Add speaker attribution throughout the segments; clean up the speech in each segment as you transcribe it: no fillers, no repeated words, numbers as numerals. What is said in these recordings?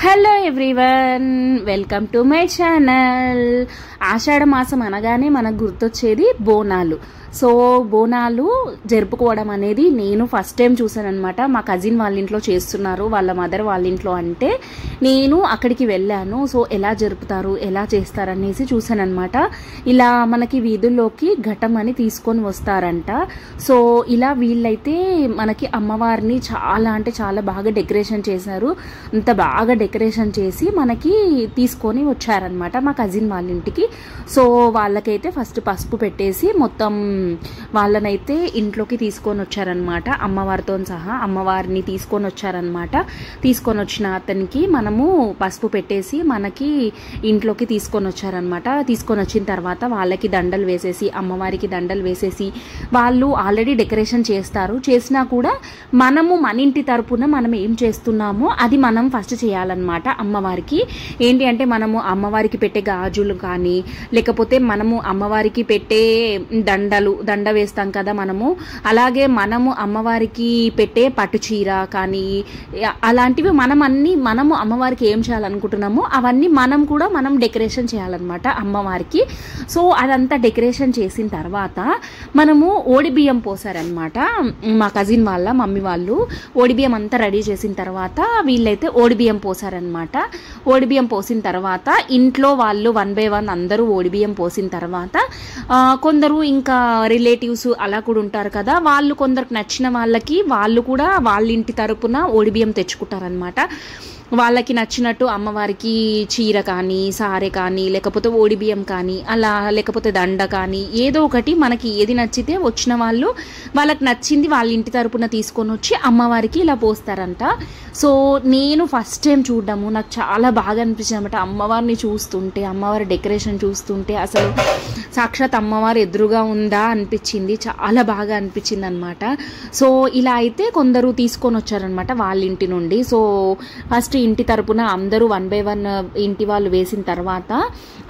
Speaker 1: Hello everyone, welcome to my channel. Ashadha మాసం అనగానే మనకు గుర్తొచ్చేది బోనాలు. సో బోనాలు జరుపుకోవడం అనేది నేను ఫస్ట్ టైం చూసాను అనమాట. మా కజిన్ వాళ్ళ ఇంట్లో చేస్తున్నారు, వాళ్ళ మదర్ వాళ్ళ ఇంట్లో. అంటే నేను అక్కడికి వెళ్ళాను. సో ఎలా జరుపుతారు, ఎలా చేస్తారు అనేసి చూసాను అనమాట. ఇలా మనకి వీధుల్లోకి ఘటం అని తీసుకొని వస్తారంట. సో ఇలా వీళ్ళైతే మనకి అమ్మవారిని చాలా అంటే చాలా బాగా డెకరేషన్ చేశారు. అంత బాగా డెకరేషన్ చేసి మనకి తీసుకొని వచ్చారనమాట మా కజిన్ వాళ్ళ ఇంటికి. సో వాళ్ళకైతే ఫస్ట్ పసుపు పెట్టేసి మొత్తం వాళ్ళనైతే ఇంట్లోకి తీసుకొని వచ్చారనమాట. అమ్మవారితో సహా అమ్మవారిని తీసుకొని వచ్చారనమాట. తీసుకొని వచ్చిన అతనికి మనము పసుపు పెట్టేసి మనకి ఇంట్లోకి తీసుకొని వచ్చారనమాట. తీసుకొని వచ్చిన తర్వాత వాళ్ళకి దండలు వేసేసి, అమ్మవారికి దండలు వేసేసి, వాళ్ళు ఆల్రెడీ డెకరేషన్ చేస్తారు. చేసినా కూడా మనము మన ఇంటి తరపున మనం ఏం చేస్తున్నామో అది మనం ఫస్ట్ చేయాలన్నమాట. అమ్మవారికి ఏంటి అంటే మనము అమ్మవారికి పెట్టే గాజులు కానీ, లేకపోతే మనము అమ్మవారికి పెట్టే దండ వేస్తాం కదా మనము, అలాగే మనము అమ్మవారికి పెట్టే పట్టు చీర కానీ అలాంటివి మనము అమ్మవారికి ఏం చేయాలనుకుంటున్నామో అవన్నీ మనం డెకరేషన్ చేయాలన్నమాట అమ్మవారికి. సో అదంతా డెకరేషన్ చేసిన తర్వాత మనము ఓడి బియ్యం పోసారనమాట. మా కజిన్ వాళ్ళ మమ్మీ వాళ్ళు ఓడి బియ్యం అంతా రెడీ చేసిన తర్వాత వీళ్ళైతే ఓడి బియ్యం పోసారనమాట. ఓడి బియ్యం పోసిన తర్వాత ఇంట్లో వాళ్ళు 1 by 1 అందరూ ఓడి బియ్యం పోసిన తర్వాత కొందరు ఇంకా రిలేటివ్స్ అలా కూడా ఉంటారు కదా, వాళ్ళు కొందరికి నచ్చిన వాళ్ళకి వాళ్ళు కూడా వాళ్ళ ఇంటి తరపున ఓడి బియ్యం తెచ్చుకుంటారనమాట. వాళ్ళకి నచ్చినట్టు అమ్మవారికి చీర కానీ, సారె కానీ, లేకపోతే ఓడి బియ్యం కానీ, అలా లేకపోతే దండ కానీ, ఏదో ఒకటి మనకి ఏది నచ్చితే వచ్చిన వాళ్ళు వాళ్ళకి నచ్చింది వాళ్ళ ఇంటి తరపున తీసుకొని వచ్చి అమ్మవారికి ఇలా పోస్తారంట. సో నేను ఫస్ట్ టైం చూడడము నాకు చాలా బాగా అనిపించింది అనమాట. అమ్మవారిని చూస్తుంటే, అమ్మవారి డెకరేషన్ చూస్తుంటే అసలు సాక్షాత్ అమ్మవారు ఎదురుగా ఉందా అనిపించింది. చాలా బాగా అనిపించింది అనమాట. సో ఇలా అయితే కొందరు తీసుకొని వచ్చారనమాట వాళ్ళ ఇంటి నుండి. సో ఫస్ట్ ఇంటి తరపున అందరూ 1 by 1 ఇంటి వాళ్ళు వేసిన తర్వాత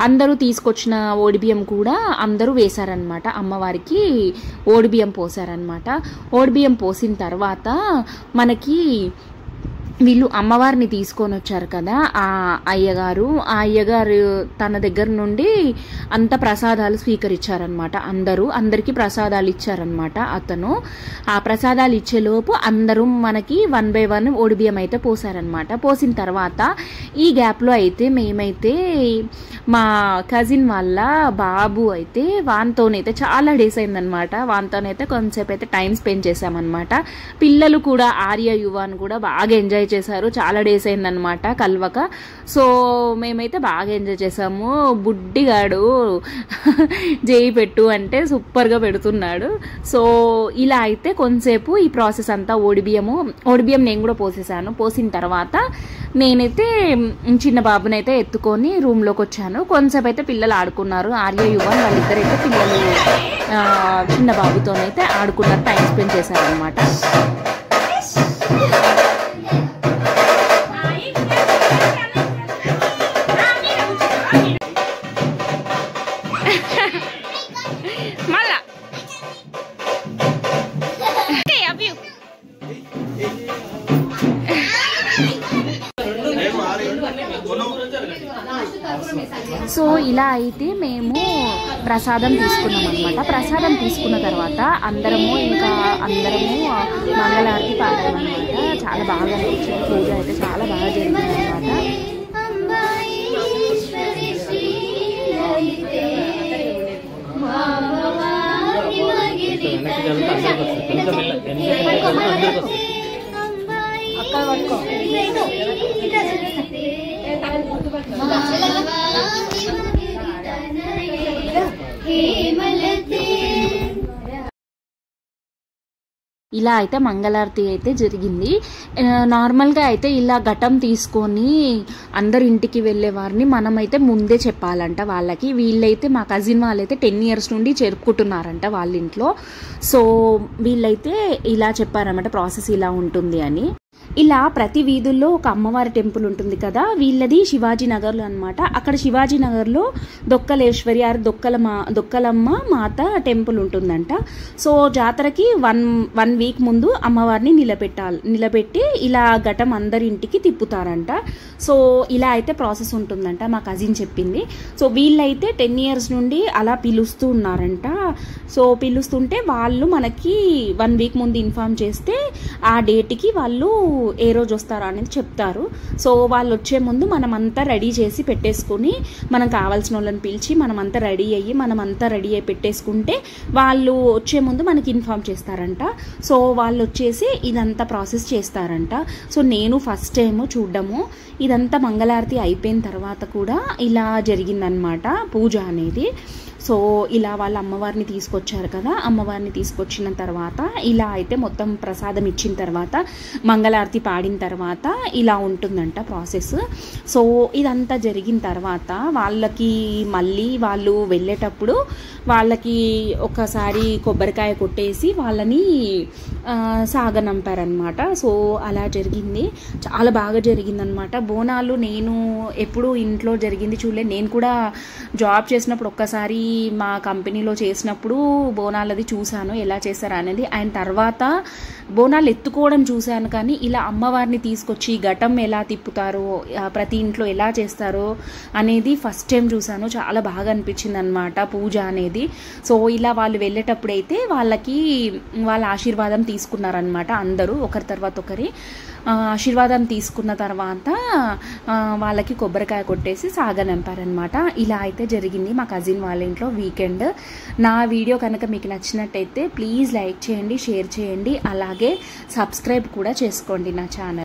Speaker 1: అందరూ తీసుకొచ్చిన ఓడిబియ్యం కూడా అందరూ వేశారనమాట. అమ్మవారికి ఓడిబియ్యం పోసారనమాట. ఓడిబియ్యం పోసిన తర్వాత మనకి వీళ్ళు అమ్మవారిని తీసుకొని వచ్చారు కదా ఆ అయ్యగారు తన దగ్గర నుండి అంత ప్రసాదాలు స్వీకరించారనమాట. అందరికీ ప్రసాదాలు ఇచ్చారనమాట. అతను ఆ ప్రసాదాలు ఇచ్చేలోపు అందరూ మనకి 1 by 1 ఓడిబియ్యం అయితే పోసారనమాట. పోసిన తర్వాత ఈ గ్యాప్లో అయితే మేమైతే మా కజిన్ వాళ్ళ బాబు అయితే వానితోనైతే చాలా డేస్ అయిందనమాట. వానితోనైతే కొంతసేపు అయితే టైం స్పెండ్ చేసామన్నమాట. పిల్లలు కూడా ఆర్య యువాన్ కూడా బాగా ఎంజాయ్ చేశారు. చాలా డేస్ అయిందనమాట కలవక. సో మేమైతే బాగా ఎంజాయ్ చేసాము. బుడ్డిగాడు చేయి పెట్టు అంటే సూపర్గా పెడుతున్నాడు. సో ఇలా అయితే కొంతసేపు ఈ ప్రాసెస్ అంతా ఓడిబియ్యం నేను కూడా పోసేసాను. పోసిన తర్వాత నేనైతే చిన్న బాబునైతే ఎత్తుకొని రూమ్లోకి వచ్చాను. కొంతసేపు అయితే పిల్లలు ఆడుకున్నారు. ఆర్య యువన్ వాళ్ళిద్దరైతే పిల్లలు చిన్న బాబుతోనైతే ఆడుకున్నారు, టైం స్పెండ్ చేశారనమాట. సో ఇలా అయితే మేము ప్రసాదం తీసుకున్నాం అనమాట. ప్రసాదం తీసుకున్న తర్వాత అందరము మంగళారతి పాడాం అనమాట. చాలా బాగా అనిపించింది. పూజ అయితే చాలా బాగా జరిగింది అనమాట. ఇలా అయితే మంగళారతి అయితే జరిగింది. నార్మల్గా అయితే ఇలా ఘటం తీసుకొని అందరు ఇంటికి వెళ్ళే వారిని మనమైతే ముందే చెప్పాలంట వాళ్ళకి. వీళ్ళైతే మా కజిన్ వాళ్ళైతే 10 years నుండి జరుపుకుంటున్నారంట వాళ్ళ ఇంట్లో. సో వీళ్ళైతే ఇలా చెప్పారన్నమాట, ప్రాసెస్ ఇలా ఉంటుంది అని. ఇలా ప్రతి వీధుల్లో ఒక అమ్మవారి టెంపుల్ ఉంటుంది కదా, వీళ్ళది శివాజీనగర్లో అనమాట. అక్కడ శివాజీనగర్లో దొక్కలేశ్వరి ఆర్ దొక్కలమ్మ మాత టెంపుల్ ఉంటుందంట. సో జాతరకి వన్ వీక్ ముందు అమ్మవారిని నిలబెట్టి ఇలా ఘటం అందరి ఇంటికి తిప్పుతారంట. సో ఇలా అయితే ప్రాసెస్ ఉంటుందంట, మా కజిన్ చెప్పింది. సో వీళ్ళైతే 10 years నుండి అలా పిలుస్తూ ఉన్నారంట. సో పిలుస్తుంటే వాళ్ళు మనకి 1 week ముందు ఇన్ఫార్మ్ చేస్తే ఆ డేట్కి వాళ్ళు ఏ రోజు వస్తారో అనేది చెప్తారు. సో వాళ్ళు వచ్చే ముందు మనమంతా రెడీ చేసి పెట్టేసుకుని, మనం కావాల్సిన వాళ్ళని పిలిచి మనమంతా రెడీ అయ్యి పెట్టేసుకుంటే వాళ్ళు వచ్చే ముందు మనకి ఇన్ఫార్మ్ చేస్తారంట. సో వాళ్ళు వచ్చేసి ఇదంతా ప్రాసెస్ చేస్తారంట. సో నేను ఫస్ట్ టైం చూడడము. ఇదంతా మంగళారతి అయిపోయిన తర్వాత కూడా ఇలా జరిగిందనమాట పూజ అనేది. సో ఇలా వాళ్ళ అమ్మవారిని తీసుకొచ్చారు కదా, అమ్మవారిని తీసుకొచ్చిన తర్వాత ఇలా అయితే మొత్తం ప్రసాదం ఇచ్చిన తర్వాత మంగళారతి పాడిన తర్వాత ఇలా ఉంటుందంట ప్రాసెస్. సో ఇదంతా జరిగిన తర్వాత వాళ్ళకి మళ్ళీ వాళ్ళు వెళ్ళేటప్పుడు వాళ్ళకి ఒకసారి కొబ్బరికాయ కొట్టేసి వాళ్ళని సాగనంపారనమాట. సో అలా జరిగింది, చాలా బాగా జరిగిందనమాట. బోనాలు నేను ఎప్పుడు ఇంట్లో జరిగింది చూడలేదు. నేను కూడా జాబ్ చేసినప్పుడు ఒక్కసారి మా కంపెనీలో చేసినప్పుడు బోనాలు అది చూశాను ఎలా చేశారు అనేది. ఆయన తర్వాత బోనాలు ఎత్తుకోవడం చూశాను, కానీ ఇలా అమ్మవారిని తీసుకొచ్చి ఘటం ఎలా తిప్పుతారో, ప్రతి ఇంట్లో ఎలా చేస్తారో అనేది ఫస్ట్ టైం చూశాను. చాలా బాగా అనిపించింది అనమాట పూజ అనేది. సో ఇలా వాళ్ళు వెళ్ళేటప్పుడు అయితే వాళ్ళకి వాళ్ళ ఆశీర్వాదం తీసుకున్నారనమాట. అందరూ ఒకరి తర్వాత ఒకరి ఆశీర్వాదం తీసుకున్న తర్వాత వాళ్ళకి కొబ్బరికాయ కొట్టేసి సాగనంపారనమాట. ఇలా అయితే జరిగింది మా కజిన్ వాళ్ళ ఇంట్లో వీకెండ్. నా వీడియో కనుక మీకు నచ్చినట్టయితే ప్లీజ్ లైక్ చేయండి, షేర్ చేయండి, అలాగే సబ్స్క్రైబ్ కూడా చేసుకోండి నా ఛానల్.